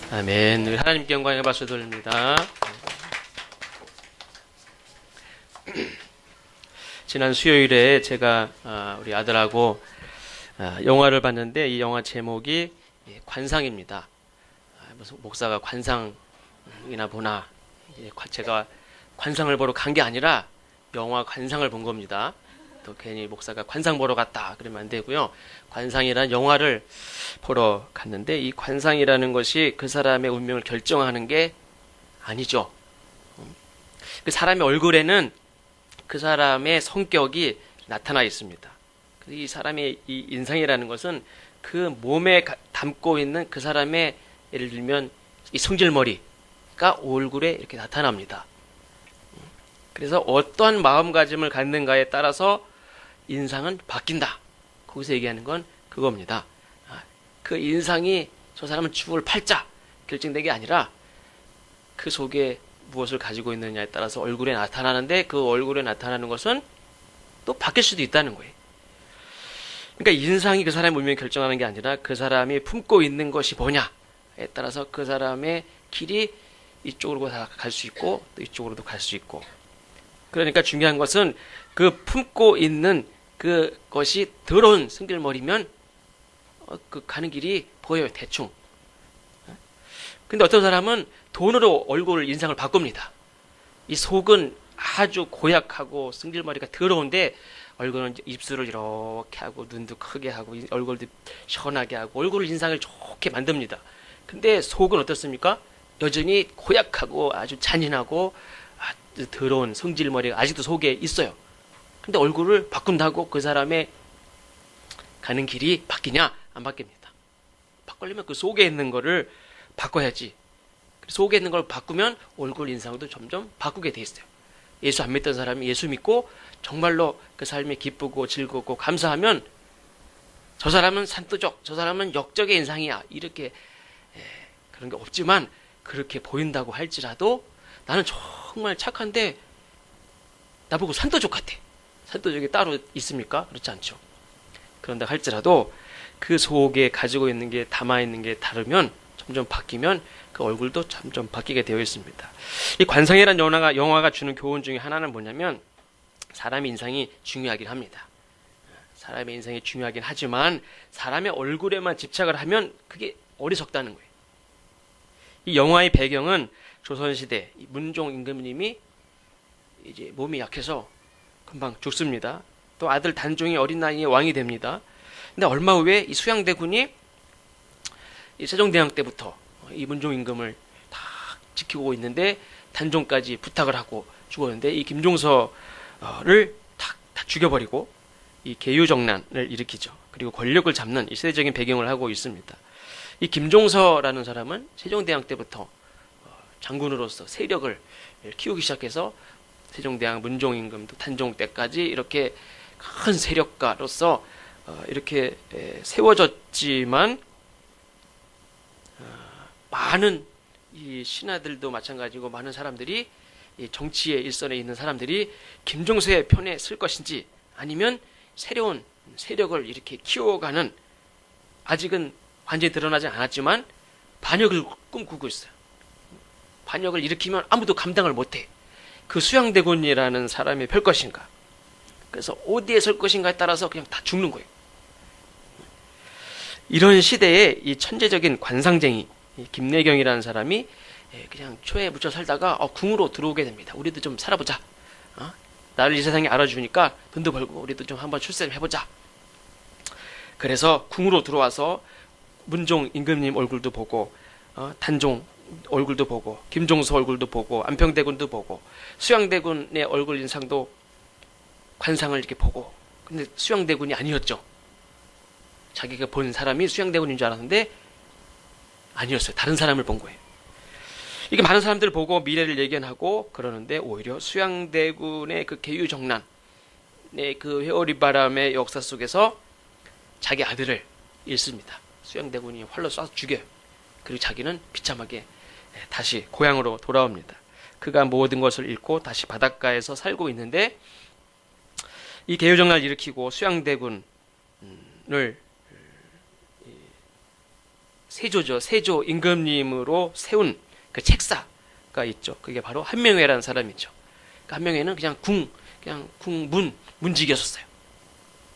아멘. 하나님께 영광의 박수 돌립니다. 지난 수요일에 제가 우리 아들하고 영화를 봤는데 이 영화 제목이 관상입니다. 무슨 목사가 관상이나 보나. 제가 관상을 보러 간 게 아니라 영화 관상을 본 겁니다. 또 괜히 목사가 관상 보러 갔다 그러면 안 되고요. 관상이라는 영화를 보러 갔는데 이 관상이라는 것이 그 사람의 운명을 결정하는 게 아니죠. 그 사람의 얼굴에는 그 사람의 성격이 나타나 있습니다. 이 사람의 이 인상이라는 것은 그 몸에 담고 있는 그 사람의 예를 들면 이 성질머리가 얼굴에 이렇게 나타납니다. 그래서 어떠한 마음가짐을 갖는가에 따라서 인상은 바뀐다. 거기서 얘기하는 건 그겁니다. 그 인상이 저 사람은 죽을 팔자 결정된 게 아니라 그 속에 무엇을 가지고 있느냐에 따라서 얼굴에 나타나는데 그 얼굴에 나타나는 것은 또 바뀔 수도 있다는 거예요. 그러니까 인상이 그 사람의 운명을 결정하는 게 아니라 그 사람이 품고 있는 것이 뭐냐에 따라서 그 사람의 길이 이쪽으로 갈 수 있고 또 이쪽으로도 갈 수 있고. 그러니까 중요한 것은 그 품고 있는 그것이 더러운 성질머리면 그 가는 길이 보여요, 대충. 근데 어떤 사람은 돈으로 얼굴 인상을 바꿉니다. 이 속은 아주 고약하고 성질머리가 더러운데 얼굴은 입술을 이렇게 하고 눈도 크게 하고 얼굴도 시원하게 하고 얼굴 인상을 좋게 만듭니다. 근데 속은 어떻습니까? 여전히 고약하고 아주 잔인하고 아주 더러운 성질머리가 아직도 속에 있어요. 근데 얼굴을 바꾼다고 그 사람의 가는 길이 바뀌냐? 안 바뀝니다. 바꾸려면 그 속에 있는 거를 바꿔야지. 속에 있는 걸 바꾸면 얼굴 인상도 점점 바꾸게 돼 있어요. 예수 안 믿던 사람이 예수 믿고 정말로 그 삶이 기쁘고 즐겁고 감사하면 저 사람은 산도적, 저 사람은 역적의 인상이야. 이렇게 그런 게 없지만 그렇게 보인다고 할지라도 나는 정말 착한데 나보고 산도적 같아. 산도적이 따로 있습니까? 그렇지 않죠. 그런다 할지라도 그 속에 가지고 있는 게 담아있는 게 다르면 점점 바뀌면 그 얼굴도 점점 바뀌게 되어 있습니다. 이 관상이라는 영화가 주는 교훈 중에 하나는 뭐냐면 사람의 인상이 중요하긴 합니다. 사람의 인상이 중요하긴 하지만 사람의 얼굴에만 집착을 하면 그게 어리석다는 거예요. 이 영화의 배경은 조선시대 문종 임금님이 이제 몸이 약해서 금방 죽습니다. 또 아들 단종이 어린 나이에 왕이 됩니다. 근데 얼마 후에 이 수양대군이 이 세종대왕 때부터 이 문종 임금을 다 지키고 있는데 단종까지 부탁을 하고 죽었는데 이 김종서를 다 죽여버리고 이 계유정난을 일으키죠. 그리고 권력을 잡는 이 시대적인 배경을 하고 있습니다. 이 김종서라는 사람은 세종대왕 때부터 장군으로서 세력을 키우기 시작해서 세종대왕 문종임금 또 단종 때까지 이렇게 큰 세력가로서 이렇게 세워졌지만 많은 이 신하들도 마찬가지고 많은 사람들이 이 정치의 일선에 있는 사람들이 김종서의 편에 쓸 것인지 아니면 새로운 세력을 이렇게 키워가는 아직은 완전히 드러나지 않았지만 반역을 꿈꾸고 있어요. 반역을 일으키면 아무도 감당을 못해. 그 수양대군이라는 사람이 펼 것인가. 그래서 어디에 설 것인가에 따라서 그냥 다 죽는 거예요. 이런 시대에 이 천재적인 관상쟁이 김내경이라는 사람이 그냥 초에 묻혀 살다가 궁으로 들어오게 됩니다. 우리도 좀 살아보자. 나를 이 세상에 알아주니까 돈도 벌고 우리도 좀 한번 출세를 해보자. 그래서 궁으로 들어와서 문종 임금님 얼굴도 보고 단종 얼굴도 보고 김종서 얼굴도 보고 안평대군도 보고 수양대군의 얼굴 인상도 관상을 이렇게 보고 근데 수양대군이 아니었죠. 자기가 본 사람이 수양대군인 줄 알았는데 아니었어요. 다른 사람을 본 거예요. 이게 많은 사람들을 보고 미래를 예견하고 그러는데 오히려 수양대군의 그 계유정난의 그 회오리 바람의 역사 속에서 자기 아들을 잃습니다. 수양대군이 활로 쏴서 죽여요. 그리고 자기는 비참하게 다시 고향으로 돌아옵니다. 그가 모든 것을 잃고 다시 바닷가에서 살고 있는데 이 계유정난을 일으키고 수양대군을 세조죠. 세조 임금님으로 세운 그 책사가 있죠. 그게 바로 한명회라는 사람이죠. 그 한명회는 그냥 문직이었어요.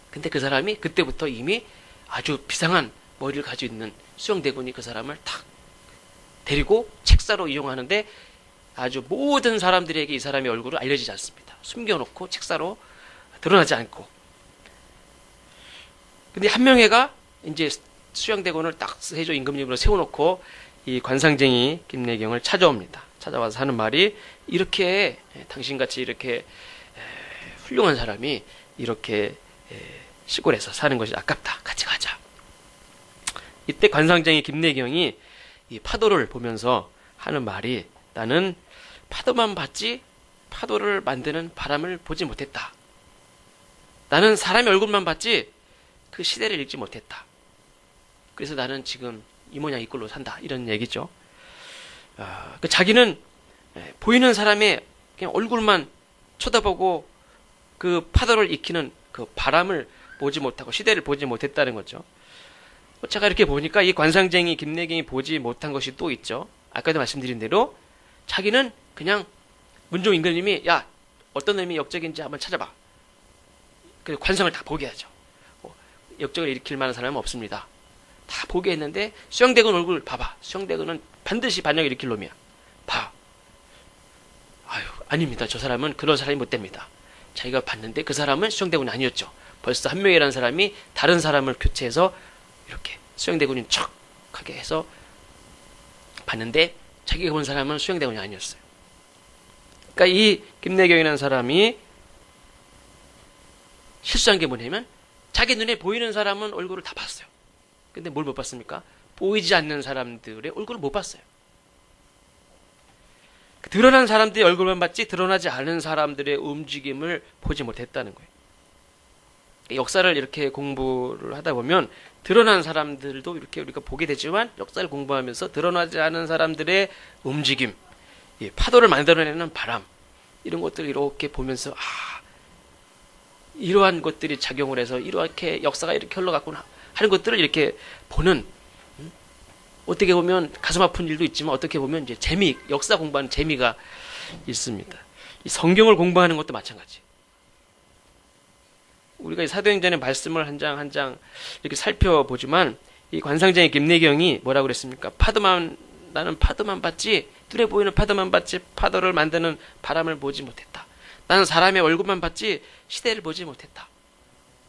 근데 그 사람이 그때부터 이미 아주 비상한 머리를 가지고 있는 수영대군이 그 사람을 탁 데리고 책사로 이용하는데 아주 모든 사람들에게 이 사람의 얼굴을 알려지지 않습니다. 숨겨놓고 책사로 드러나지 않고. 근데 한명회가 이제 수양대군을 딱 세조 임금님으로 세워놓고 이 관상쟁이 김내경을 찾아옵니다. 찾아와서 하는 말이 이렇게 당신같이 이렇게 훌륭한 사람이 이렇게 시골에서 사는 것이 아깝다. 같이 가자. 이때 관상쟁이 김내경이 이 파도를 보면서 하는 말이 나는 파도만 봤지 파도를 만드는 바람을 보지 못했다. 나는 사람의 얼굴만 봤지 그 시대를 읽지 못했다. 그래서 나는 지금 이 모양 이 꼴로 산다. 이런 얘기죠. 자기는 보이는 사람의 그냥 얼굴만 쳐다보고 그 파도를 익히는 그 바람을 보지 못하고 시대를 보지 못했다는 거죠. 제가 이렇게 보니까 이 관상쟁이 김내경이 보지 못한 것이 또 있죠. 아까도 말씀드린 대로 자기는 그냥 문종 임금님이 야 어떤 놈이 역적인지 한번 찾아봐. 그 관상을 다 보게 하죠. 역적을 일으킬 만한 사람은 없습니다. 다 보게 했는데 수영대군 얼굴 봐봐. 수영대군은 반드시 반역을 일으킬 놈이야. 봐. 아유 아닙니다. 저 사람은 그런 사람이 못 됩니다. 자기가 봤는데 그 사람은 수영대군이 아니었죠. 벌써 한명이라는 사람이 다른 사람을 교체해서 이렇게 수영대군인 척하게 해서 봤는데 자기가 본 사람은 수영대군이 아니었어요. 그러니까 이 김내경이라는 사람이 실수한 게 뭐냐면 자기 눈에 보이는 사람은 얼굴을 다 봤어요. 근데 뭘 못 봤습니까? 보이지 않는 사람들의 얼굴을 못 봤어요. 드러난 사람들의 얼굴만 봤지 드러나지 않은 사람들의 움직임을 보지 못했다는 거예요. 역사를 이렇게 공부를 하다 보면 드러난 사람들도 이렇게 우리가 보게 되지만 역사를 공부하면서 드러나지 않은 사람들의 움직임, 파도를 만들어내는 바람 이런 것들을 이렇게 보면서 이러한 것들이 작용을 해서 이렇게 역사가 이렇게 흘러갔구나 하는 것들을 이렇게 보는 어떻게 보면 가슴 아픈 일도 있지만 어떻게 보면 이제 역사 공부하는 재미가 있습니다. 이 성경을 공부하는 것도 마찬가지. 우리가 이 사도행전의 말씀을 한 장 한 장 이렇게 살펴보지만 이 관상쟁이 김내경이 뭐라고 그랬습니까? 나는 파도만 봤지 눈에 보이는 파도만 봤지 파도를 만드는 바람을 보지 못했다. 나는 사람의 얼굴만 봤지 시대를 보지 못했다.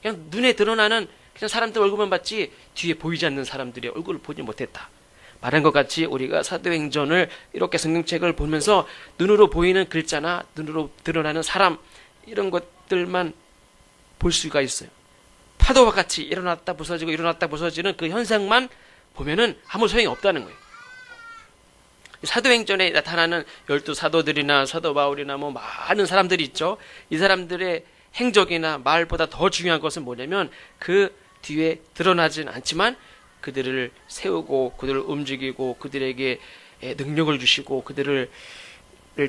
그냥 눈에 드러나는 그냥 사람들 얼굴만 봤지 뒤에 보이지 않는 사람들의 얼굴을 보지 못했다. 말한 것 같이 우리가 사도행전을 이렇게 성경책을 보면서 눈으로 보이는 글자나 눈으로 드러나는 사람 이런 것들만 볼 수가 있어요. 파도와 같이 일어났다 부서지는 그 현상만 보면은 아무 소용이 없다는 거예요. 사도행전에 나타나는 12사도들이나 사도 바울이나 뭐 많은 사람들이 있죠. 이 사람들의 행적이나 말보다 더 중요한 것은 뭐냐면 그 뒤에 드러나진 않지만 그들을 세우고 그들을 움직이고 그들에게 능력을 주시고 그들을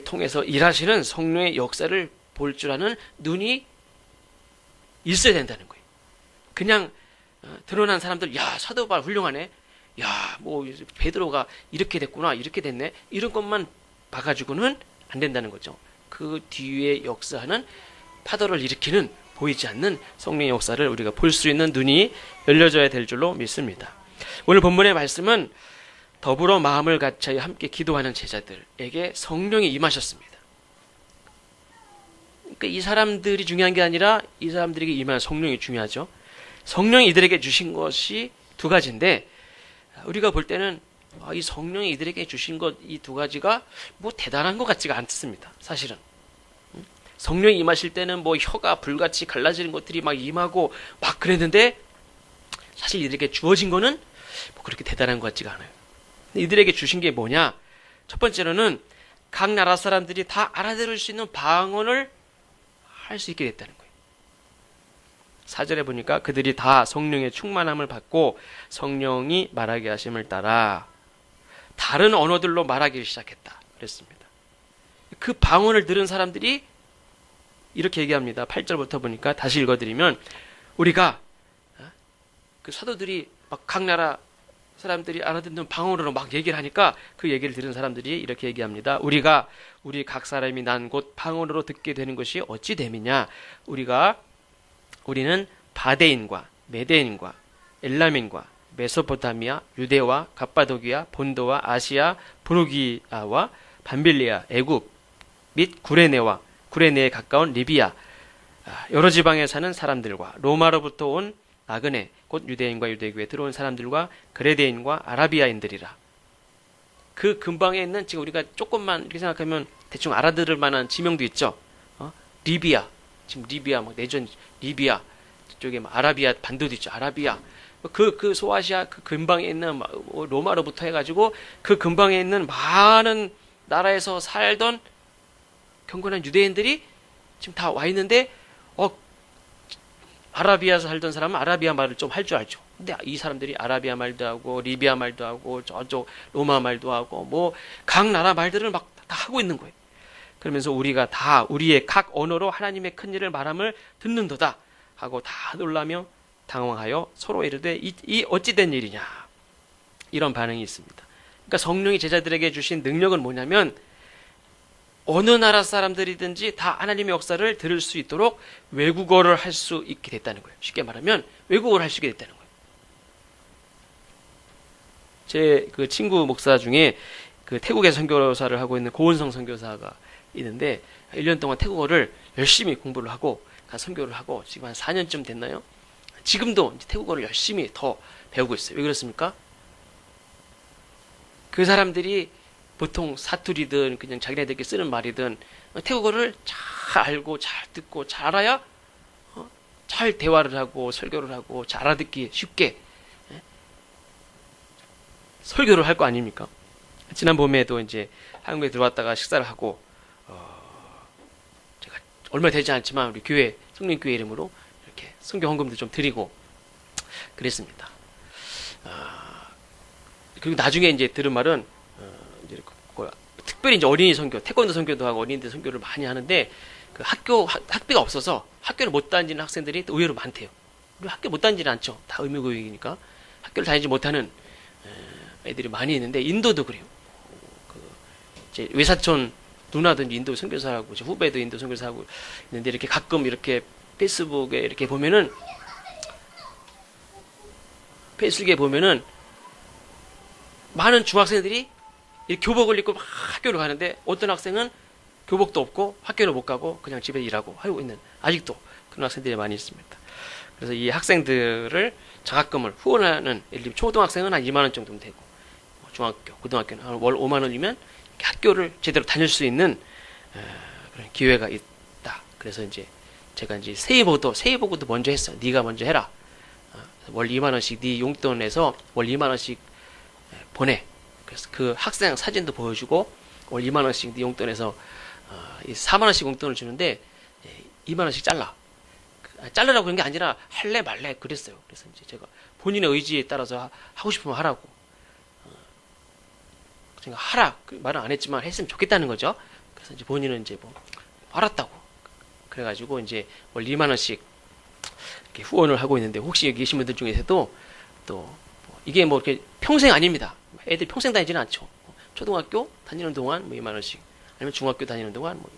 통해서 일하시는 성령의 역사를 볼 줄 아는 눈이 있어야 된다는 거예요. 그냥 드러난 사람들 야 사도 바울 훌륭하네. 야 뭐 베드로가 이렇게 됐구나 이렇게 됐네 이런 것만 봐가지고는 안 된다는 거죠. 그 뒤에 역사하는 파도를 일으키는 보이지 않는 성령의 역사를 우리가 볼 수 있는 눈이 열려져야 될 줄로 믿습니다. 오늘 본문의 말씀은 더불어 마음을 같이 함께 기도하는 제자들에게 성령이 임하셨습니다. 그러니까 이 사람들이 중요한 게 아니라 이 사람들에게 임한 성령이 중요하죠. 성령이 이들에게 주신 것이 두 가지인데 우리가 볼 때는 이 성령이 이들에게 주신 것 이 두 가지가 뭐 대단한 것 같지가 않습니다. 사실은 성령이 임하실 때는 뭐 혀가 불같이 갈라지는 것들이 막 임하고 막 그랬는데 사실 이들에게 주어진 거는 뭐 그렇게 대단한 것 같지가 않아요. 근데 이들에게 주신 게 뭐냐? 첫 번째로는 각 나라 사람들이 다 알아들을 수 있는 방언을 할 수 있게 됐다는 거예요. 4절에 보니까 그들이 다 성령의 충만함을 받고 성령이 말하게 하심을 따라 다른 언어들로 말하기 시작했다. 그랬습니다. 그 방언을 들은 사람들이 이렇게 얘기합니다. 8절부터 보니까 다시 읽어드리면 우리가 그 사도들이 막 각 나라 사람들이 알아듣는 방언으로 막 얘기를 하니까 그 얘기를 들은 사람들이 이렇게 얘기합니다. 우리가 우리 각 사람이 난 곳 방언으로 듣게 되는 것이 어찌 됨이냐. 우리는 바데인과 메데인과 엘람인과 메소포타미아, 유대와 갑바도기아, 본도와 아시아, 부르기아와 밤빌리아, 애굽 및 구레네에 가까운 리비아 여러 지방에 사는 사람들과 로마로부터 온 나그네 곧 유대인과 유대교에 들어온 사람들과 그레데인과 아라비아인들이라. 그 근방에 있는 지금 우리가 조금만 이렇게 생각하면 대충 알아들을 만한 지명도 있죠. 리비아 지금 리비아 막 내전 리비아 저쪽에 아라비아 반도도 있죠. 아라비아 그 소아시아 그 근방에 있는 로마로부터 해가지고 그 근방에 있는 많은 나라에서 살던 경건한 유대인들이 지금 다 와 있는데 아라비아에서 살던 사람은 아라비아 말을 좀 할 줄 알죠. 근데 이 사람들이 아라비아 말도 하고 리비아 말도 하고 저쪽 로마 말도 하고 뭐 각 나라 말들을 막 다 하고 있는 거예요. 그러면서 우리가 다 우리의 각 언어로 하나님의 큰 일을 말함을 듣는도다 하고 다 놀라며 당황하여 서로 이르되 이 어찌된 일이냐 이런 반응이 있습니다. 그러니까 성령이 제자들에게 주신 능력은 뭐냐면 어느 나라 사람들이든지 다 하나님의 역사를 들을 수 있도록 외국어를 할 수 있게 됐다는 거예요. 쉽게 말하면 외국어를 할 수 있게 됐다는 거예요. 제 그 친구 목사 중에 그 태국에 선교사를 하고 있는 고은성 선교사가 있는데 1년 동안 태국어를 열심히 공부를 하고 선교를 하고 지금 한 4년쯤 됐나요? 지금도 태국어를 열심히 더 배우고 있어요. 왜 그렇습니까? 그 사람들이 보통 사투리든 그냥 자기네들끼리 쓰는 말이든 태국어를 잘 알고 잘 듣고 잘 알아야 잘 대화를 하고 설교를 하고 잘 알아듣기 쉽게 설교를 할 거 아닙니까? 지난 봄에도 이제 한국에 들어왔다가 식사를 하고 제가 얼마 되지 않지만 우리 교회 성령교회 이름으로 이렇게 성경 헌금도 좀 드리고 그랬습니다. 그리고 나중에 이제 들은 말은 이제 특별히 이제 어린이 선교, 태권도 선교도 하고 어린이들 선교를 많이 하는데 그 학비가 없어서 학교를 못 다니는 학생들이 또 의외로 많대요. 우리 학교 못 다니지는 않죠. 다 의무교육이니까 학교를 다니지 못하는 애들이 많이 있는데 인도도 그래요. 이제 외사촌 누나도 인도 선교사하고 후배도 인도 선교사하고 있는데 이렇게 가끔 이렇게 페이스북에 이렇게 보면은 많은 중학생들이 교복을 입고 막 학교를 가는데 어떤 학생은 교복도 없고 학교를 못 가고 그냥 집에 일하고 하고 있는 아직도 그런 학생들이 많이 있습니다. 그래서 이 학생들을 장학금을 후원하는 예를 들면 초등학생은 한 2만 원 정도면 되고 중학교, 고등학교는 한 월 5만 원이면 학교를 제대로 다닐 수 있는 그런 기회가 있다. 그래서 이제 제가 이제 세이보고도 먼저 했어. 네가 먼저 해라. 월 2만 원씩 네 용돈에서 월 2만 원씩 보내. 그래서 그 학생 사진도 보여주고 월 2만 원씩 네 용돈에서 4만 원씩 용돈을 주는데 2만 원씩 잘라. 자르라고 그런 게 아니라 할래 말래 그랬어요. 그래서 이제 제가 본인의 의지에 따라서 하고 싶으면 하라고. 제가 하라 그 말은 안 했지만 했으면 좋겠다는 거죠. 그래서 이제 본인은 이제 뭐 알았다고. 그래가지고 이제 월 2만 원씩 이렇게 후원을 하고 있는데 혹시 여기 계신 분들 중에서도 또 이게 뭐 이렇게 평생 아닙니다. 애들 평생 다니지는 않죠. 초등학교 다니는 동안 뭐 2만 원씩 아니면 중학교 다니는 동안 뭐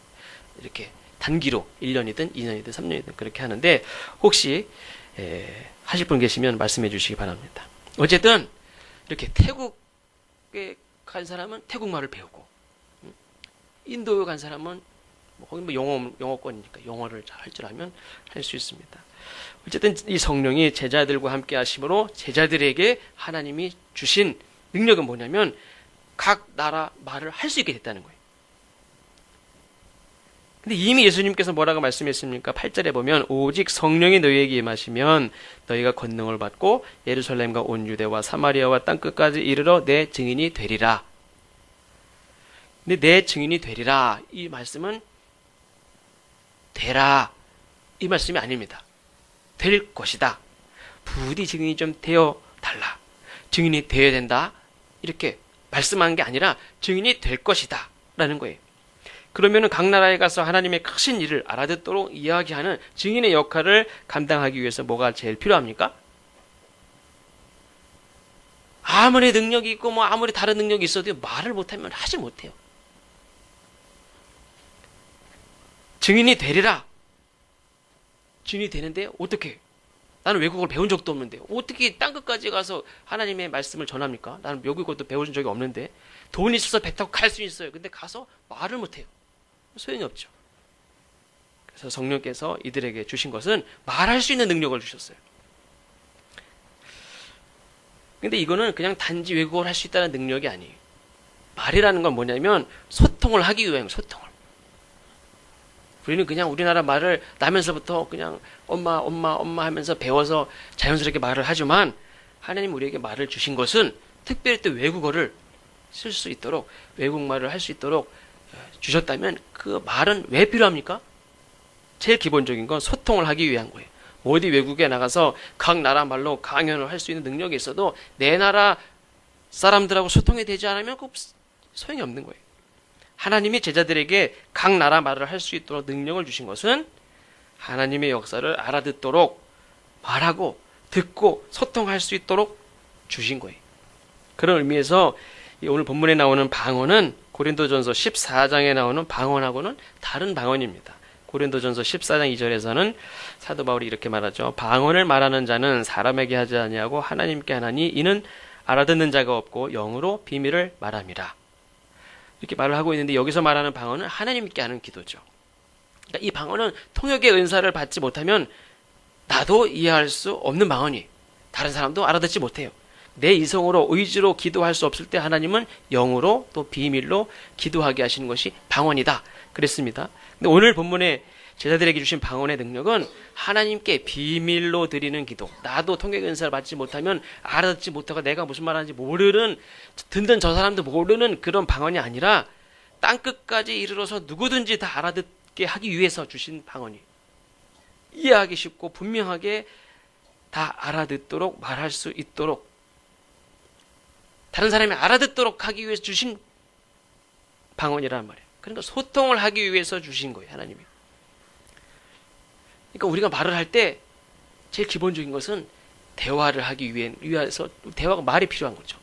이렇게 단기로 1년이든 2년이든 3년이든 그렇게 하는데 혹시 하실 분 계시면 말씀해 주시기 바랍니다. 어쨌든 이렇게 태국에 간 사람은 태국말을 배우고 인도에 간 사람은 거기 뭐 영어권이니까 영어를 잘 할 줄 알면 할 수 있습니다. 어쨌든 이 성령이 제자들과 함께 하심으로 제자들에게 하나님이 주신 능력은 뭐냐면 각 나라 말을 할 수 있게 됐다는 거예요. 근데 이미 예수님께서 뭐라고 말씀했습니까? 8절에 보면 오직 성령이 너희에게 임하시면 너희가 권능을 받고 예루살렘과 온 유대와 사마리아와 땅끝까지 이르러 내 증인이 되리라. 근데 내 증인이 되리라 이 말씀은 되라 이 말씀이 아닙니다. 될 것이다. 부디 증인이 좀 되어 달라. 증인이 되어야 된다. 이렇게 말씀한 게 아니라 증인이 될 것이다 라는 거예요. 그러면은 각 나라에 가서 하나님의 크신 일을 알아듣도록 이야기하는 증인의 역할을 감당하기 위해서 뭐가 제일 필요합니까? 아무리 능력이 있고 뭐 아무리 다른 능력이 있어도 말을 못하면 하지 못해요. 증인이 되리라. 증인이 되는데 어떻게? 나는 외국어를 배운 적도 없는데 어떻게 땅끝까지 가서 하나님의 말씀을 전합니까? 나는 외국어도 배운 적이 없는데 돈이 있어서 배 타고 갈 수 있어요. 근데 가서 말을 못해요. 소용이 없죠. 그래서 성령께서 이들에게 주신 것은 말할 수 있는 능력을 주셨어요. 근데 이거는 그냥 단지 외국어를 할 수 있다는 능력이 아니에요. 말이라는 건 뭐냐면 소통을 하기 위한 소통을. 우리는 그냥 우리나라 말을 나면서부터 그냥 엄마 하면서 배워서 자연스럽게 말을 하지만 하나님 우리에게 말을 주신 것은 특별히 또 외국어를 쓸 수 있도록 외국말을 할 수 있도록 주셨다면 그 말은 왜 필요합니까? 제일 기본적인 건 소통을 하기 위한 거예요. 어디 외국에 나가서 각 나라 말로 강연을 할 수 있는 능력이 있어도 내 나라 사람들하고 소통이 되지 않으면 그 소용이 없는 거예요. 하나님이 제자들에게 각 나라 말을 할 수 있도록 능력을 주신 것은 하나님의 역사를 알아듣도록 말하고 듣고 소통할 수 있도록 주신 거예요. 그런 의미에서 오늘 본문에 나오는 방언은 고린도전서 14장에 나오는 방언하고는 다른 방언입니다. 고린도전서 14장 2절에서는 사도 바울이 이렇게 말하죠. 방언을 말하는 자는 사람에게 하지 아니하고 하나님께 하나니 이는 알아듣는 자가 없고 영으로 비밀을 말함이라. 이렇게 말을 하고 있는데 여기서 말하는 방언은 하나님께 하는 기도죠. 그러니까 이 방언은 통역의 은사를 받지 못하면 나도 이해할 수 없는 방언이 다른 사람도 알아듣지 못해요. 내 이성으로 의지로 기도할 수 없을 때 하나님은 영으로 또 비밀로 기도하게 하시는 것이 방언이다 그랬습니다. 근데 오늘 본문에 제자들에게 주신 방언의 능력은 하나님께 비밀로 드리는 기도. 나도 통역의 은사를 받지 못하면 알아듣지 못하고 내가 무슨 말하는지 모르는, 듣는 저 사람도 모르는 그런 방언이 아니라 땅끝까지 이르러서 누구든지 다 알아듣게 하기 위해서 주신 방언이 이해하기 쉽고 분명하게 다 알아듣도록 말할 수 있도록 다른 사람이 알아듣도록 하기 위해서 주신 방언이란 말이에요. 그러니까 소통을 하기 위해서 주신 거예요, 하나님이. 그러니까 우리가 말을 할 때 제일 기본적인 것은 대화를 하기 위해서 대화가 말이 필요한 거죠.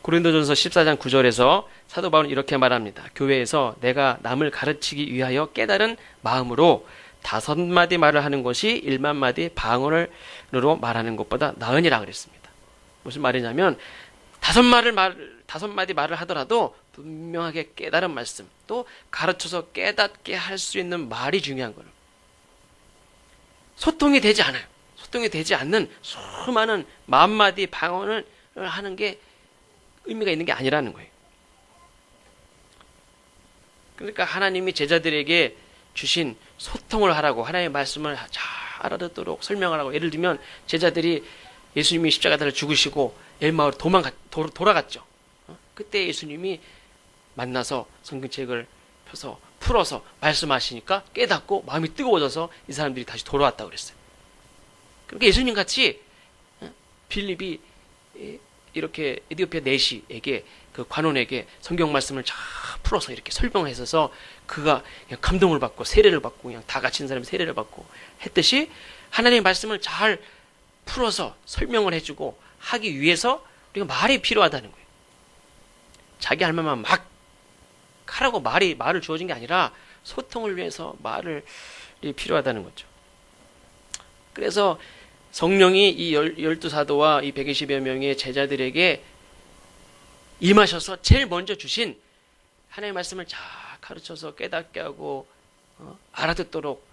고린도전서 14장 9절에서 사도 바울은 이렇게 말합니다. 교회에서 내가 남을 가르치기 위하여 깨달은 마음으로 5마디 말을 하는 것이 1만마디 방언으로 말하는 것보다 나으니라 그랬습니다. 무슨 말이냐면 5마디 말을 하더라도 분명하게 깨달은 말씀, 또 가르쳐서 깨닫게 할 수 있는 말이 중요한 거예요. 소통이 되지 않아요. 소통이 되지 않는 수많은 10,000마디 방언을 하는 게 의미가 있는 게 아니라는 거예요. 그러니까 하나님이 제자들에게 주신 소통을 하라고 하나님의 말씀을 잘 알아듣도록 설명하라고. 예를 들면 제자들이 예수님이 십자가를 죽으시고 엘마우로 돌아갔죠. 그때 예수님이 만나서 성경책을 펴서 풀어서 말씀하시니까 깨닫고 마음이 뜨거워져서 이 사람들이 다시 돌아왔다고 그랬어요. 그러니까 예수님 같이 빌립이 이렇게 에티오피아 내시에게 그 관원에게 성경 말씀을 잘 풀어서 이렇게 설명해서 그가 그냥 감동을 받고 세례를 받고 그냥 다 갇힌 사람이 세례를 받고 했듯이 하나님의 말씀을 잘 풀어서 설명을 해주고 하기 위해서 우리가 말이 필요하다는 거예요. 자기 할 말만 막 하라고 말을 주어진 게 아니라 소통을 위해서 말이 필요하다는 거죠. 그래서 성령이 이 12사도와 이 120여 명의 제자들에게 임하셔서 제일 먼저 주신 하나님의 말씀을 잘 가르쳐서 깨닫게 하고 알아듣도록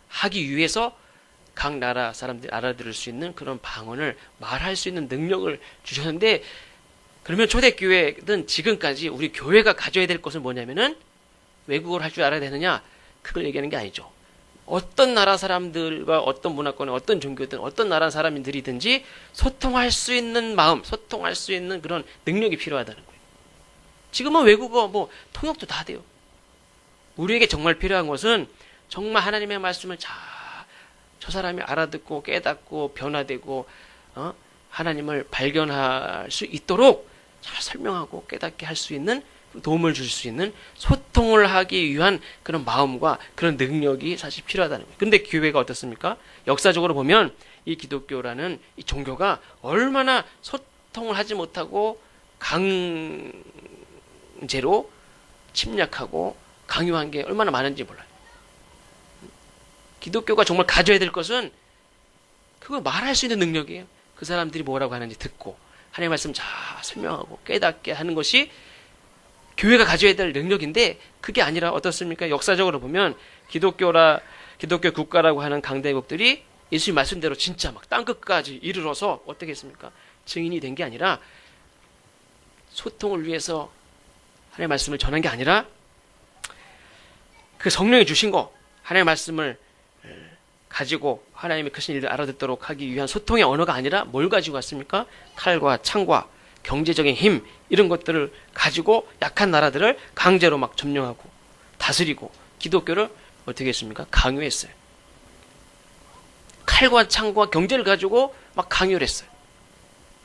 하기 위해서 각 나라 사람들이 알아들을 수 있는 그런 방언을 말할 수 있는 능력을 주셨는데, 그러면 초대교회든 지금까지 우리 교회가 가져야 될 것은 뭐냐면은 외국어를 할 줄 알아야 되느냐, 그걸 얘기하는 게 아니죠. 어떤 나라 사람들과 어떤 문화권의 어떤 종교든 어떤 나라 사람들이든지 소통할 수 있는 마음, 소통할 수 있는 그런 능력이 필요하다는 거예요. 지금은 외국어 통역도 다 돼요. 우리에게 정말 필요한 것은 정말 하나님의 말씀을 저 사람이 알아듣고 깨닫고 변화되고 하나님을 발견할 수 있도록 잘 설명하고 깨닫게 할 수 있는, 도움을 줄 수 있는, 소통을 하기 위한 그런 마음과 그런 능력이 사실 필요하다는 거예요. 근데 교회가 어떻습니까? 역사적으로 보면 이 기독교라는 이 종교가 얼마나 소통을 하지 못하고 강제로 침략하고 강요한 게 얼마나 많은지 몰라요. 기독교가 정말 가져야 될 것은 그걸 말할 수 있는 능력이에요. 그 사람들이 뭐라고 하는지 듣고 하나님의 말씀 잘 설명하고 깨닫게 하는 것이 교회가 가져야 될 능력인데, 그게 아니라 어떻습니까? 역사적으로 보면 기독교 국가라고 하는 강대국들이 예수님 말씀대로 진짜 막 땅끝까지 이르러서 어떻게 했습니까? 증인이 된 게 아니라, 소통을 위해서 하나님의 말씀을 전한 게 아니라, 그 성령이 주신 거 하나님의 말씀을 가지고 하나님의 크신 일을 알아듣도록 하기 위한 소통의 언어가 아니라 뭘 가지고 왔습니까? 칼과 창과 경제적인 힘, 이런 것들을 가지고 약한 나라들을 강제로 막 점령하고 다스리고 기독교를 어떻게 했습니까? 강요했어요. 칼과 창과 경제를 가지고 막 강요를 했어요.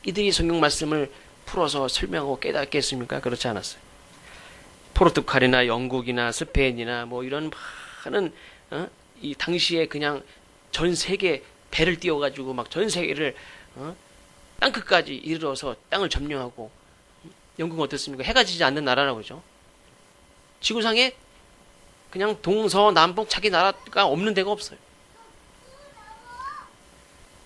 이들이 성경 말씀을 풀어서 설명하고 깨닫게 했습니까? 그렇지 않았어요. 포르투갈이나 영국이나 스페인이나 뭐 이런 많은 이 당시에 그냥 전 세계 배를 띄워가지고 막 전 세계를 땅끝까지 이르러서 땅을 점령하고, 영국은 어떻습니까? 해가 지지 않는 나라라고 그러죠. 지구상에 그냥 동서남북 자기 나라가 없는 데가 없어요.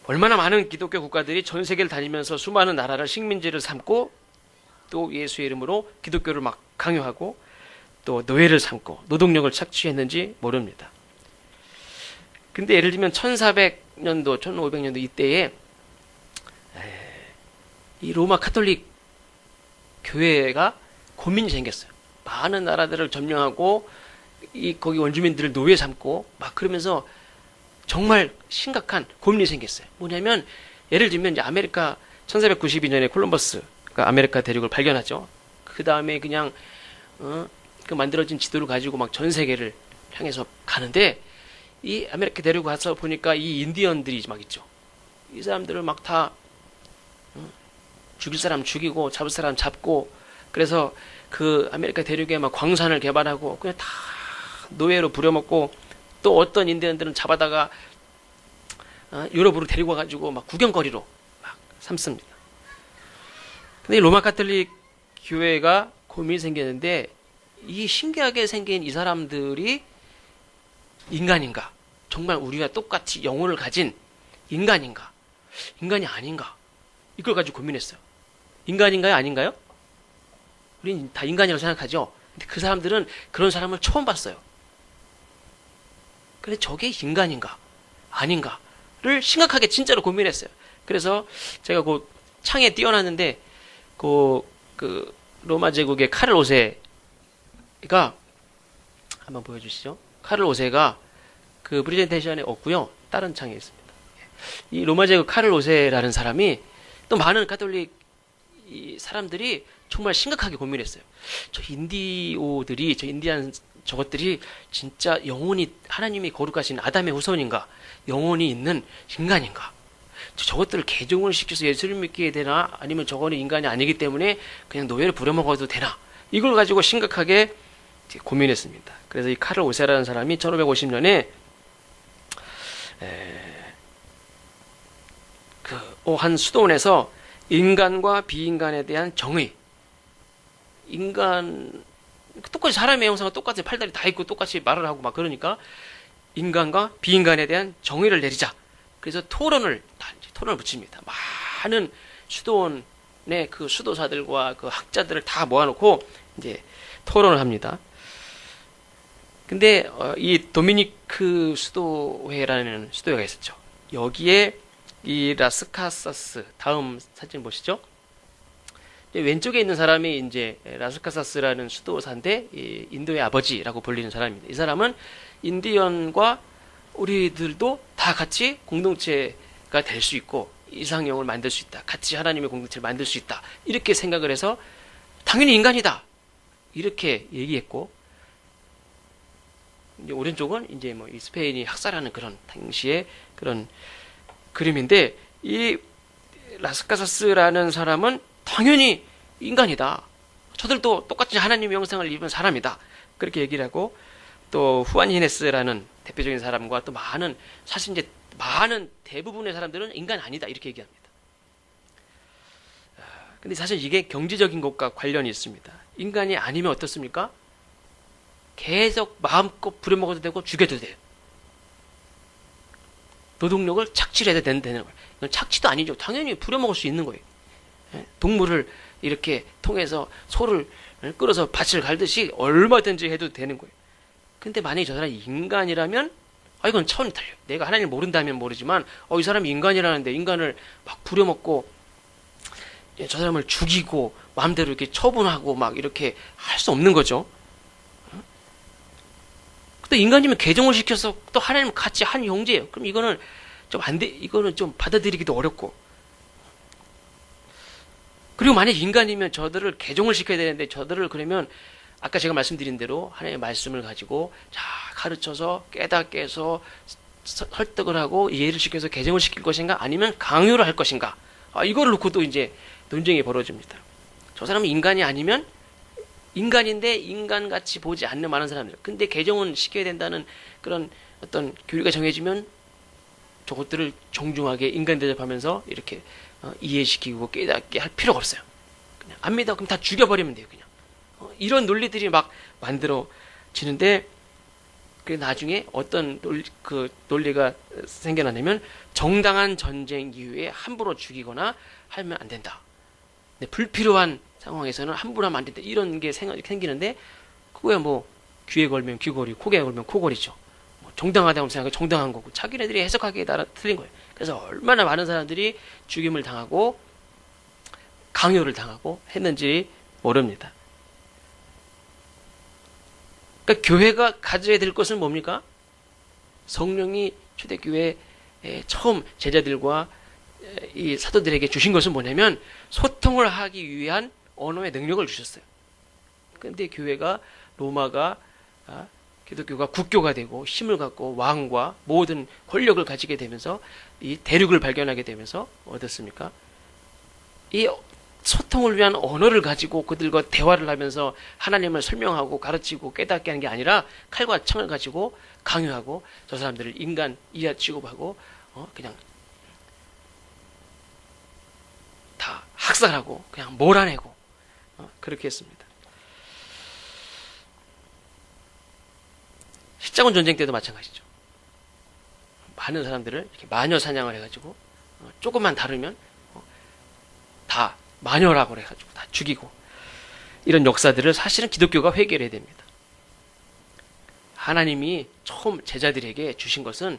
얼마나 많은 기독교 국가들이 전 세계를 다니면서 수많은 나라를 식민지를 삼고, 또 예수의 이름으로 기독교를 막 강요하고, 또 노예를 삼고 노동력을 착취했는지 모릅니다. 근데 예를 들면 1400년도, 1500년도 이때에 이 로마 카톨릭 교회가 고민이 생겼어요. 많은 나라들을 점령하고 거기 원주민들을 노예 삼고 막 그러면서 정말 심각한 고민이 생겼어요. 뭐냐면, 예를 들면 이제 아메리카 1492년에 콜럼버스가 아메리카 대륙을 발견하죠. 그 다음에 그냥 그 만들어진 지도를 가지고 막 전 세계를 향해서 가는데, 이 아메리카 대륙 가서 보니까 이 인디언들이 막 있죠. 이 사람들을 막 다 죽일 사람 죽이고 잡을 사람 잡고, 그래서 그 아메리카 대륙에 막 광산을 개발하고 그냥 다 노예로 부려먹고, 또 어떤 인디언들은 잡아다가 유럽으로 데리고 와가지고 막 구경거리로 막 삼습니다. 근데 이 로마 카톨릭 교회가 고민이 생겼는데, 이 신기하게 생긴 이 사람들이 인간인가? 정말 우리와 똑같이 영혼을 가진 인간인가? 인간이 아닌가? 이걸 가지고 고민했어요. 인간인가요? 아닌가요? 우린 다 인간이라고 생각하죠. 근데 그 사람들은 그런 사람을 처음 봤어요. 근데 저게 인간인가? 아닌가를 심각하게 진짜로 고민했어요. 그래서 제가 그 창에 띄워놨는데, 그 로마 제국의 카를 5세가 한번 보여주시죠. 카를 5세가 그 프레젠테이션에 없고요. 다른 창에 있습니다. 이 로마 제국 카를 5세라는 사람이, 또 많은 가톨릭 이 사람들이 정말 심각하게 고민했어요. 저 인디안 저것들이 진짜 영혼이, 하나님이 거룩하신 아담의 후손인가? 영혼이 있는 인간인가? 저것들을 개종을 시켜서 예수를 믿게 되나? 아니면 저거는 인간이 아니기 때문에 그냥 노예를 부려먹어도 되나? 이걸 가지고 심각하게 고민했습니다. 그래서 이 카를 5세라는 사람이 1550년에 한 수도원에서 인간과 비인간에 대한 정의, 똑같이 사람의 형상과 똑같이 팔다리 다 있고 똑같이 말을 하고 막 그러니까 인간과 비인간에 대한 정의를 내리자. 그래서 토론을 붙입니다. 많은 수도원의 그 수도사들과 그 학자들을 다 모아놓고 이제 토론을 합니다. 근데 이 도미니크 수도회라는 수도회가 있었죠. 여기에 이 라스카사스, 다음 사진 보시죠. 왼쪽에 있는 사람이 이제 라스카사스라는 수도사인데, 이 인도의 아버지라고 불리는 사람입니다. 이 사람은 인디언과 우리들도 다 같이 공동체가 될 수 있고 이상형을 만들 수 있다. 같이 하나님의 공동체를 만들 수 있다. 이렇게 생각을 해서 당연히 인간이다. 이렇게 얘기했고, 이제 오른쪽은 이제 뭐 이 스페인이 학살하는 그런 당시의 그런 그림인데, 이 라스카사스라는 사람은 당연히 인간이다. 저들도 똑같이 하나님의 형상을 입은 사람이다. 그렇게 얘기를 하고, 또 후안히네스라는 대표적인 사람과 또 사실 이제 많은 대부분의 사람들은 인간 아니다. 이렇게 얘기합니다. 근데 사실 이게 경제적인 것과 관련이 있습니다. 인간이 아니면 어떻습니까? 계속 마음껏 부려먹어도 되고 죽여도 돼요. 노동력을 착취를 해야 되는 거예요. 이건 착취도 아니죠. 당연히 부려먹을 수 있는 거예요. 동물을 이렇게 통해서 소를 끌어서 밭을 갈듯이 얼마든지 해도 되는 거예요. 근데 만약에 저 사람이 인간이라면 이건 차원이 달라요. 내가 하나님을 모른다면 모르지만 이 사람이 인간이라는데 인간을 막 부려먹고 저 사람을 죽이고 마음대로 이렇게 처분하고 막 이렇게 할 수 없는 거죠. 또 인간이면 개종을 시켜서 또 하나님 같이 한 형제예요. 그럼 이거는 좀 안 돼. 이거는 좀 받아들이기도 어렵고. 그리고 만약 인간이면 저들을 개종을 시켜야 되는데 저들을 그러면 아까 제가 말씀드린 대로 하나님의 말씀을 가지고 가르쳐서 깨닫게 해서 설득을 하고 이해를 시켜서 개종을 시킬 것인가 아니면 강요를 할 것인가. 이거를 놓고도 이제 논쟁이 벌어집니다. 저 사람은 인간이 아니면 인간인데 인간같이 보지 않는 많은 사람들. 근데 개종은 시켜야 된다는 그런 어떤 교리가 정해지면 저것들을 정중하게 인간 대접하면서 이렇게 이해시키고 깨닫게 할 필요가 없어요. 그냥 안 믿어. 그럼 다 죽여버리면 돼요. 그냥. 이런 논리들이 막 만들어지는데 그 나중에 어떤 논리가 생겨나냐면 정당한 전쟁 이후에 함부로 죽이거나 하면 안 된다. 근데 불필요한 상황에서는 함부로 하면 안 된다. 이런 게 생기는데 그거야 뭐 귀에 걸면 귀걸이, 코에 걸면 코걸이죠. 뭐 정당하다고 생각하면 정당한 거고 자기네들이 해석하기에 따라 틀린 거예요. 그래서 얼마나 많은 사람들이 죽임을 당하고 강요를 당하고 했는지 모릅니다. 그러니까 교회가 가져야 될 것은 뭡니까? 성령이 초대교회에 처음 제자들과 이 사도들에게 주신 것은 뭐냐면 소통을 하기 위한 언어의 능력을 주셨어요. 근데 교회가 로마가 기독교가 국교가 되고 힘을 갖고 왕과 모든 권력을 가지게 되면서 이 대륙을 발견하게 되면서 어떻습니까? 이 소통을 위한 언어를 가지고 그들과 대화를 하면서 하나님을 설명하고 가르치고 깨닫게 하는 게 아니라 칼과 창을 가지고 강요하고 저 사람들을 인간 이하 취급하고 그냥 다 학살하고 그냥 몰아내고 그렇게 했습니다. 십자군 전쟁 때도 마찬가지죠. 많은 사람들을 이렇게 마녀 사냥을 해가지고 조금만 다르면 다 마녀라고 해가지고 다 죽이고 이런 역사들을 사실은 기독교가 회개해야 됩니다. 하나님이 처음 제자들에게 주신 것은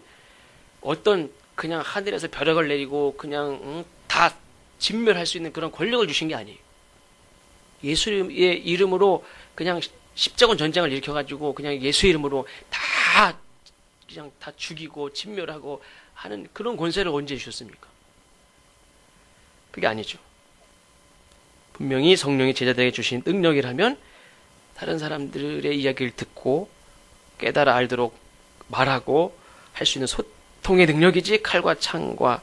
어떤 그냥 하늘에서 벼락을 내리고 그냥 다 진멸할 수 있는 그런 권력을 주신 게 아니에요. 예수의 이름으로 그냥 십자군 전쟁을 일으켜가지고 그냥 예수의 이름으로 다 그냥 다 죽이고 진멸하고 하는 그런 권세를 언제 주셨습니까? 그게 아니죠. 분명히 성령이 제자들에게 주신 능력이라면 다른 사람들의 이야기를 듣고 깨달아 알도록 말하고 할 수 있는 소통의 능력이지 칼과 창과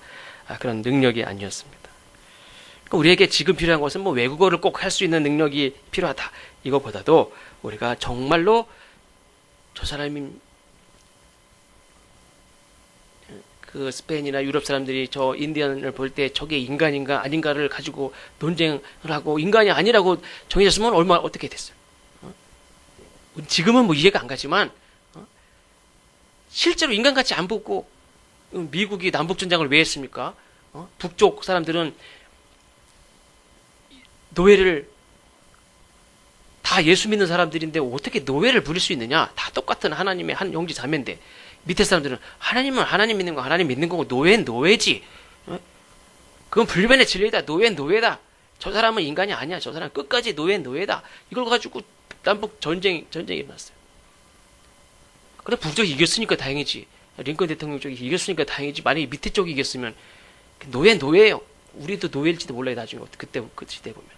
그런 능력이 아니었습니다. 그러니까 우리에게 지금 필요한 것은 뭐 외국어를 꼭 할 수 있는 능력이 필요하다. 이거보다도 우리가 정말로 저 사람이 그 스페인이나 유럽 사람들이 저 인디언을 볼 때 저게 인간인가 아닌가를 가지고 논쟁을 하고 인간이 아니라고 정해졌으면 얼마나 어떻게 됐어요? 지금은 뭐 이해가 안 가지만 실제로 인간같이 안 보고 미국이 남북전쟁을 왜 했습니까? 북쪽 사람들은 노예를 다 예수 믿는 사람들인데 어떻게 노예를 부릴 수 있느냐? 다 똑같은 하나님의 한 형제 자매인데 밑에 사람들은 하나님은 하나님 믿는 거 하나님 믿는 거고 노예는 노예지. 그건 불변의 진리다. 노예는 노예다. 저 사람은 인간이 아니야. 저 사람은 끝까지 노예는 노예다. 이걸 가지고 남북 전쟁이 일어났어요. 그래 북쪽이 이겼으니까 다행이지. 링컨 대통령 쪽이 이겼으니까 다행이지. 만약에 밑에 쪽이 이겼으면 노예는 노예예요. 우리도 노예일지도 몰라요. 나중에 그때 그 시대 보면.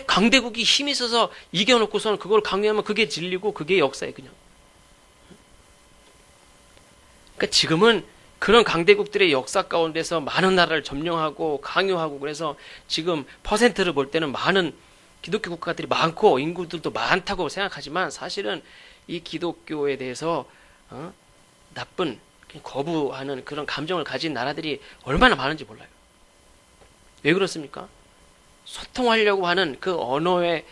강대국이 힘이 있어서 이겨놓고서는 그걸 강요하면 그게 진리고 그게 역사예요. 그냥. 그러니까 지금은 그런 강대국들의 역사 가운데서 많은 나라를 점령하고 강요하고 그래서 지금 퍼센트를 볼 때는 많은 기독교 국가들이 많고 인구들도 많다고 생각하지만 사실은 이 기독교에 대해서 나쁜 거부하는 그런 감정을 가진 나라들이 얼마나 많은지 몰라요. 왜 그렇습니까? 소통하려고 하는 그 언어의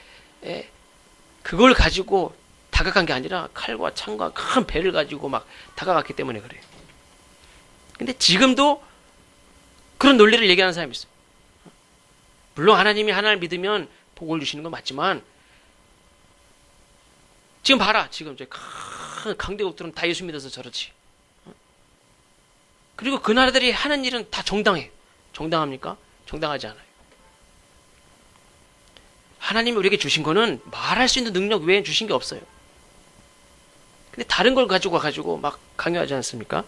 그걸 가지고 다가간 게 아니라 칼과 창과 큰 배를 가지고 막 다가갔기 때문에 그래요. 근데 지금도 그런 논리를 얘기하는 사람이 있어요. 물론 하나님이 하나님을 믿으면 복을 주시는 건 맞지만 지금 봐라. 지금 큰 강대국들은 다 예수 믿어서 저렇지. 그리고 그 나라들이 하는 일은 다 정당해. 정당합니까? 정당하지 않아요. 하나님이 우리에게 주신 거는 말할 수 있는 능력 외에 주신 게 없어요. 근데 다른 걸 가지고 막 강요하지 않습니까?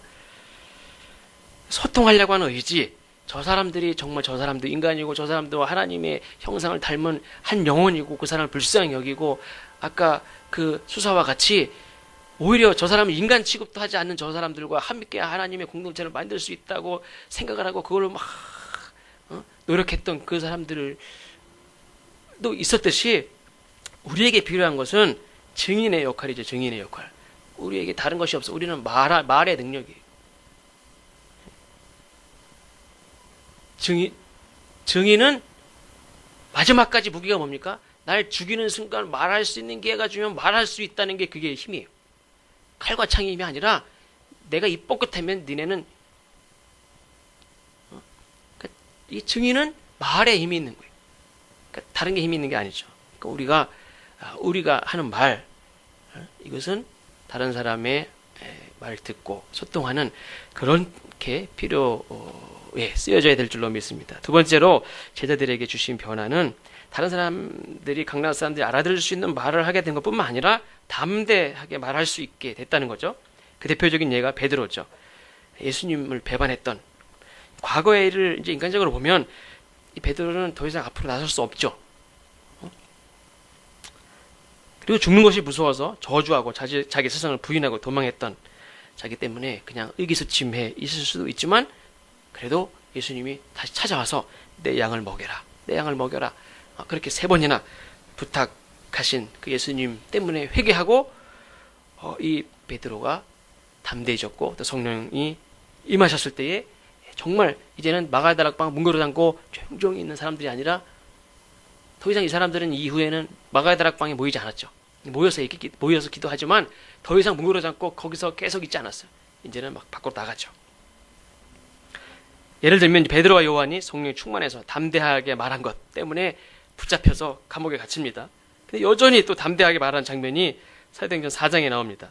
소통하려고 하는 의지, 저 사람들이 정말 저 사람도 인간이고 저 사람도 하나님의 형상을 닮은 한 영혼이고 그 사람을 불쌍히 여기고 아까 그 수사와 같이 오히려 저 사람은 인간 취급도 하지 않는 저 사람들과 함께 하나님의 공동체를 만들 수 있다고 생각을 하고 그걸로 막 노력했던 그 사람들도 있었듯이 우리에게 필요한 것은 증인의 역할이죠. 증인의 역할. 우리에게 다른 것이 없어. 우리는 말의 능력이에요. 증인은 마지막까지 무기가 뭡니까? 날 죽이는 순간 말할 수 있는 기회가 주면 말할 수 있다는 게 그게 힘이에요. 칼과 창의 힘이 아니라 내가 입 뻥끗하면 니네는 그러니까 이 증인은 말에 힘이 있는 거예요. 그러니까 다른 게 힘이 있는 게 아니죠. 그러니까 우리가 하는 말 이것은 다른 사람의 말 듣고 소통하는 그런 게 필요에 쓰여져야 될 줄로 믿습니다. 두 번째로 제자들에게 주신 변화는 다른 사람들이 강남 사람들이 알아들을 수 있는 말을 하게 된 것뿐만 아니라 담대하게 말할 수 있게 됐다는 거죠. 그 대표적인 예가 베드로죠. 예수님을 배반했던 과거의 일을 이제 인간적으로 보면 이 베드로는 더 이상 앞으로 나설 수 없죠. 그리고 죽는 것이 무서워서 저주하고 자기 스승을 부인하고 도망했던 자기 때문에 그냥 의기소침해 있을 수도 있지만 그래도 예수님이 다시 찾아와서 내 양을 먹여라. 내 양을 먹여라. 그렇게 3번이나 부탁하신 그 예수님 때문에 회개하고 이 베드로가 담대해졌고 또 성령이 임하셨을 때에 정말 이제는 마가다락방 문고로 잠고 조용히 있는 사람들이 아니라 더 이상 이 사람들은 이후에는 마가다락방에 모이지 않았죠. 모여서 기도하지만 더 이상 문고로 잠고 거기서 계속 있지 않았어요. 이제는 막 밖으로 나가죠. 예를 들면 베드로와 요한이 성령이 충만해서 담대하게 말한 것 때문에 붙잡혀서 감옥에 갇힙니다. 근데 여전히 또 담대하게 말하는 장면이 사도행전 4장에 나옵니다.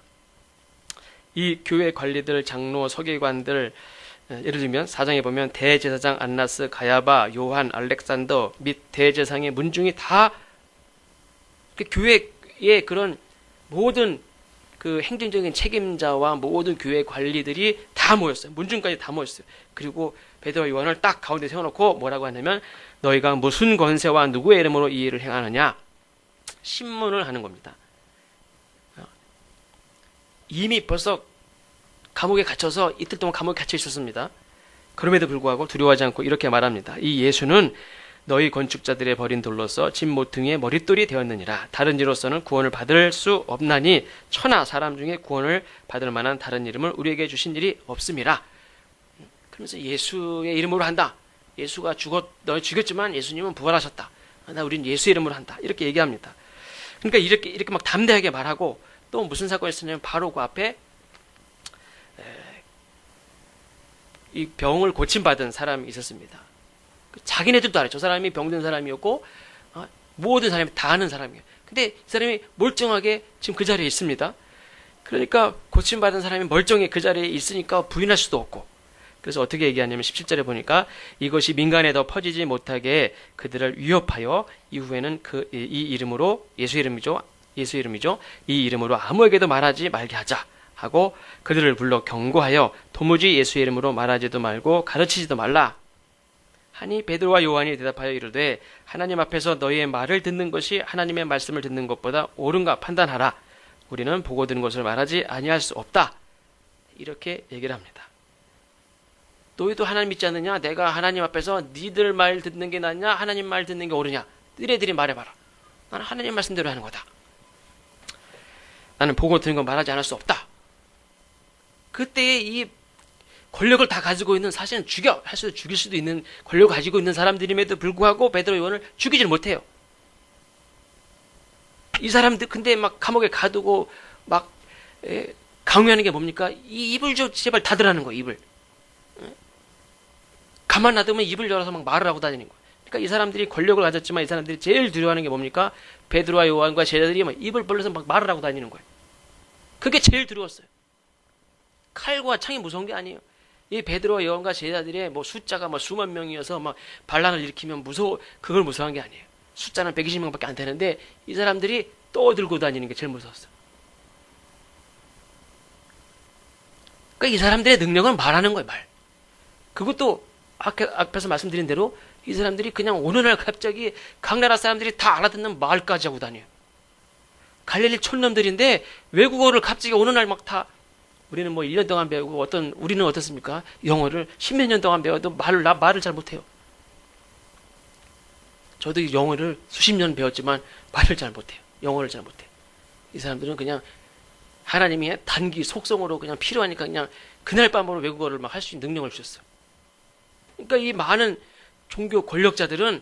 이 교회 관리들, 장로, 서기관들 예를 들면 4장에 보면 대제사장 안나스, 가야바, 요한, 알렉산더 및 대제사장의 문중이 다 교회의 그런 모든 그 행정적인 책임자와 모든 교회 관리들이 다 모였어요. 문중까지 다 모였어요. 그리고 베드로와 요한을 딱 가운데 세워놓고 뭐라고 하냐면 너희가 무슨 권세와 누구의 이름으로 이 일을 행하느냐 신문을 하는 겁니다. 이미 벌써 감옥에 갇혀서 이틀 동안 감옥에 갇혀 있었습니다. 그럼에도 불구하고 두려워하지 않고 이렇게 말합니다. 이 예수는 너희 건축자들의 버린 돌로서 집 모퉁이의 머릿돌이 되었느니라. 다른 이로서는 구원을 받을 수 없나니 천하 사람 중에 구원을 받을 만한 다른 이름을 우리에게 주신 일이 없음이라. 그러면서 예수의 이름으로 한다. 예수가 너희 죽였지만 예수님은 부활하셨다. 우린 예수의 이름으로 한다. 이렇게 얘기합니다. 그러니까 이렇게 막 담대하게 말하고 또 무슨 사건이 있었냐면 바로 그 앞에 이 병을 고침받은 사람이 있었습니다. 자기네들도 알아요. 저 사람이 병든 사람이었고 모든 사람이 다 아는 사람이에요. 근데 이 사람이 멀쩡하게 지금 그 자리에 있습니다. 그러니까 고침받은 사람이 멀쩡히 그 자리에 있으니까 부인할 수도 없고 그래서 어떻게 얘기하냐면 17절에 보니까 이것이 민간에 더 퍼지지 못하게 그들을 위협하여 이후에는 이 이름으로 예수 이름이죠. 이 이름으로 아무에게도 말하지 말게 하자 하고 그들을 불러 경고하여 도무지 예수의 이름으로 말하지도 말고 가르치지도 말라 하니 베드로와 요한이 대답하여 이르되 하나님 앞에서 너희의 말을 듣는 것이 하나님의 말씀을 듣는 것보다 옳은가 판단하라. 우리는 보고 듣는 것을 말하지 아니할 수 없다. 이렇게 얘기를 합니다. 너희도 하나님 믿지 않느냐? 내가 하나님 앞에서 니들 말 듣는 게 낫냐? 하나님 말 듣는 게 옳으냐? 너희들이 말해봐라. 나는 하나님 말씀대로 하는 거다. 나는 보고 듣는 거 말하지 않을 수 없다. 그때에 이 권력을 다 가지고 있는, 사실은 죽일 수도 있는 권력을 가지고 있는 사람들임에도 불구하고 베드로 요한을 죽이질 못해요. 이 사람들 근데 막 감옥에 가두고 막 강요하는 게 뭡니까? 이 입을 좀 제발 닫으라는 거예요. 입을. 가만 놔두면 입을 열어서 막 말을 하고 다니는 거예요. 그러니까 이 사람들이 권력을 가졌지만 이 사람들이 제일 두려워하는 게 뭡니까? 베드로와 요한과 제자들이 막 입을 벌려서 막 말을 하고 다니는 거예요. 그게 제일 두려웠어요. 칼과 창이 무서운 게 아니에요. 이 베드로와 요한과 제자들의 뭐 숫자가 뭐 수만 명이어서 막 반란을 일으키면 그걸 무서워한 게 아니에요. 숫자는 120명밖에 안 되는데 이 사람들이 떠들고 다니는 게 제일 무서웠어요. 그러니까 이 사람들의 능력은 말하는 거예요, 말. 그것도 앞에서 말씀드린 대로 이 사람들이 그냥 어느 날 갑자기 각 나라 사람들이 다 알아듣는 말까지 하고 다녀요. 갈릴리 촌놈들인데 외국어를 갑자기 어느 날 막 다, 우리는 뭐 1년 동안 배우고 우리는 어떻습니까? 영어를 10몇 년 동안 배워도 말을 잘 못해요. 저도 영어를 수십 년 배웠지만 말을 잘 못해요. 영어를 잘 못해요. 이 사람들은 그냥 하나님이 단기 속성으로 그냥 필요하니까 그냥 그날 밤으로 외국어를 막 할 수 있는 능력을 주셨어요. 그러니까 이 많은 종교 권력자들은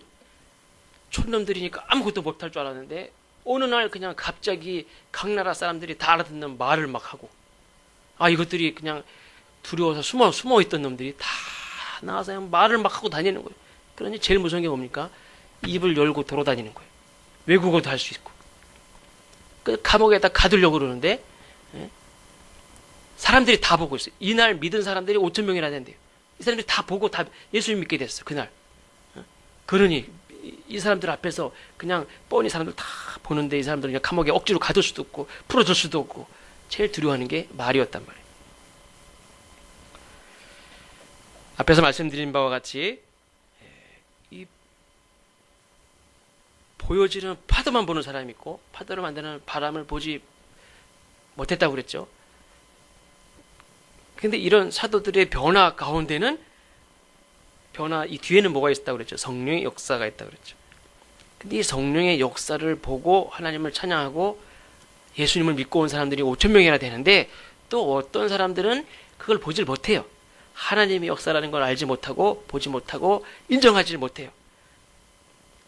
촌놈들이니까 아무것도 못할 줄 알았는데 어느 날 그냥 갑자기 각 나라 사람들이 다 알아듣는 말을 막 하고, 이것들이 그냥 두려워서 숨어 있던 놈들이 다 나와서 그냥 말을 막 하고 다니는 거예요. 그러니 제일 무서운 게 뭡니까? 입을 열고 돌아다니는 거예요. 외국어도 할 수 있고. 그 감옥에다 가두려고 그러는데 사람들이 다 보고 있어요. 이날 믿은 사람들이 5천 명이나 된대요. 이 사람들이 다 보고 다 예수님 믿게 됐어, 그날. 그러니 이 사람들 앞에서 그냥 뻔히 사람들 다 보는데 이 사람들은 그냥 감옥에 억지로 가둘 수도 없고 풀어줄 수도 없고 제일 두려워하는 게 말이었단 말이에요. 앞에서 말씀드린 바와 같이 이 보여지는 파도만 보는 사람이 있고 파도를 만드는 바람을 보지 못했다고 그랬죠. 근데 이런 사도들의 변화 가운데는 이 뒤에는 뭐가 있었다고 그랬죠? 성령의 역사가 있다고 그랬죠. 근데 이 성령의 역사를 보고 하나님을 찬양하고 예수님을 믿고 온 사람들이 5천 명이나 되는데 또 어떤 사람들은 그걸 보질 못해요. 하나님의 역사라는 걸 알지 못하고 보지 못하고 인정하지 못해요.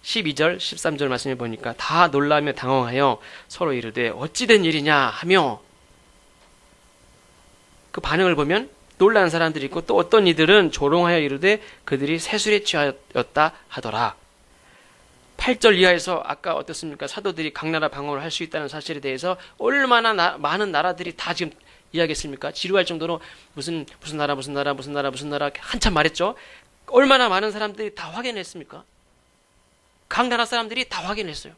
12절, 13절 말씀해 보니까 다 놀라며 당황하여 서로 이르되 어찌된 일이냐 하며, 그 반응을 보면 놀라는 사람들이 있고 또 어떤 이들은 조롱하여 이르되 그들이 세술에 취하였다 하더라. 8절 이하에서 아까 어떻습니까? 사도들이 각 나라 방언을 할 수 있다는 사실에 대해서 얼마나 많은 나라들이 다 지금 이야기했습니까? 지루할 정도로 무슨 나라 한참 말했죠. 얼마나 많은 사람들이 다 확인했습니까? 각 나라 사람들이 다 확인했어요.